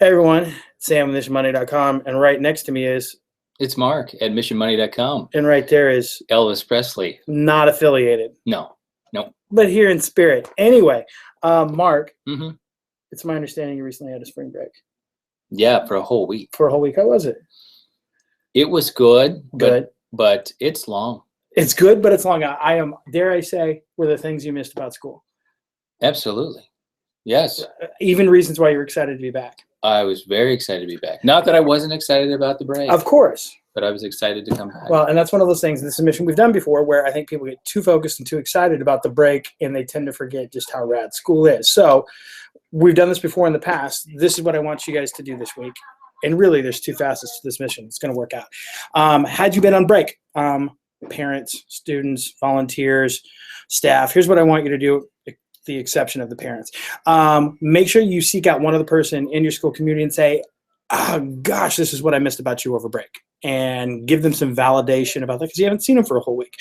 Hey everyone, Sam with MissionMonday.com, and right next to me is, It's Mark at missionmoney.com. and right there is Elvis Presley. not affiliated, No. but here in spirit. Anyway, Mark, hmm it's my understanding you recently had a spring break Yeah, for a whole week. for a whole week. How was it? It was good, Good. but it's long. It's good, but it's long. I am, dare I say, were the things you missed about school. Absolutely. Yes. Even reasons why you're excited to be back. I was very excited to be back. Not that I wasn't excited about the break, Of course. but I was excited to come back. Well, and that's one of those things in the submission we've done before where I think people get too focused and too excited about the break and they tend to forget just how rad school is. So we've done this before in the past. This is what I want you guys to do this week. And really, there's two facets to this mission. It's going to work out. Had you been on break, parents, students, volunteers, staff, here's what I want you to do, the exception of the parents. Make sure you seek out one other person in your school community and say, oh, gosh, this is what I missed about you over break. And give them some validation about that because you haven't seen them for a whole week.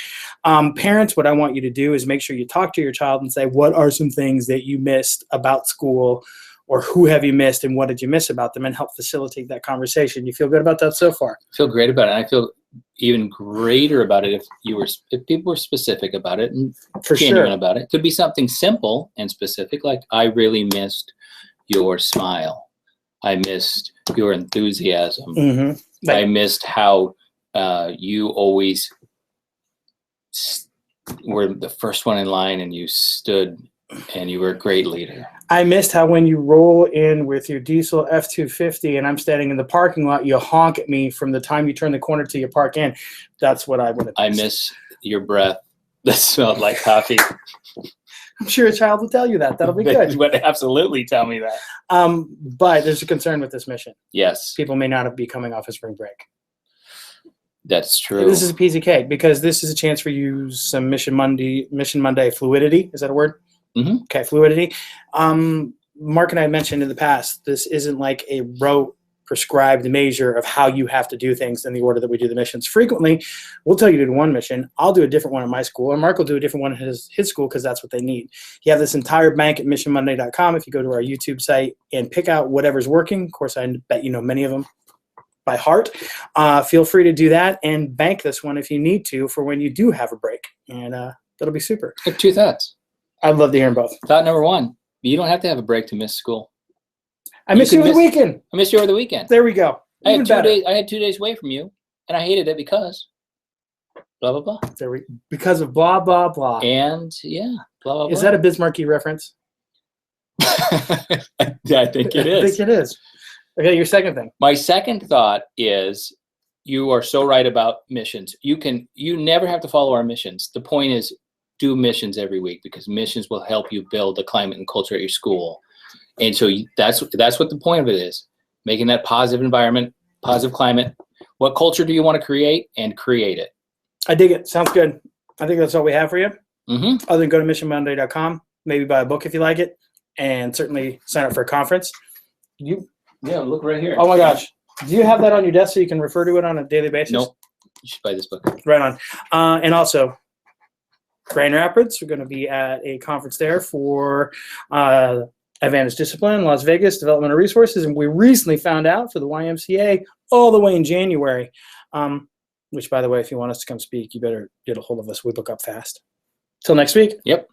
Parents, what I want you to do is make sure you talk to your child and say, what are some things that you missed about school, or who have you missed and what did you miss about them, and help facilitate that conversation. You feel good about that so far? I feel great about it. I feel even greater about it if people were specific about it and For genuine sure. about it. It could be something simple and specific, like I really missed your smile. I missed your enthusiasm. Mm-hmm. I missed how you always were the first one in line and you stood and you were a great leader. I missed how when you roll in with your diesel F-250 and I'm standing in the parking lot, you honk at me from the time you turn the corner till you park in. That's what I would have I missed. miss your breath that smelled like coffee. I'm sure a child will tell you that. That'll be They good. would absolutely tell me that. But there's a concern with this mission. Yes, People may not be coming off a spring break. that's true. This is a piece of cake because this is a chance for you some Mission Monday fluidity. Is that a word? Mhm. Okay, fluidity. Mark and I mentioned in the past, this isn't like a rote prescribed measure of how you have to do things in the order that we do the missions. Frequently, we'll tell you to do one mission. I'll do a different one at my school, and Mark will do a different one at his school because that's what they need. You have this entire bank at missionmonday.com. If you go to our YouTube site and pick out whatever's working, of course, I bet you know many of them by heart. Feel free to do that and bank this one if you need to for when you do have a break, and that'll be super. I have two thoughts. I'd love to hear them both. Thought number one, you don't have to have a break to miss school. I miss you over the weekend. I missed you over the weekend. There we go. I Even had 2 better. days. I had 2 days away from you, and I hated it because blah blah blah. Because of blah, blah, blah. And yeah, blah blah blah. Is that a Bismarcky reference? I think it is. I think it is. Okay, your second thing. My second thought is you are so right about missions. You never have to follow our missions. The point is do missions every week because missions will help you build the climate and culture at your school. And so that's what the point of it is, making that positive environment, positive climate. What culture do you want to create, and create it? I dig it. Sounds good. I think that's all we have for you. Mm-hmm. Other than go to missionmonday.com, maybe buy a book if you like it, and certainly sign up for a conference. Yeah, look right here. Oh my gosh. Do you have that on your desk so you can refer to it on a daily basis? Nope. You should buy this book. Right on. And also, Grand Rapids, we're going to be at a conference there for Advantage Discipline, Las Vegas, Developmental Resources, and we recently found out for the YMCA all the way in January, which, by the way, if you want us to come speak, you better get a hold of us. We book up fast. Till next week. Yep.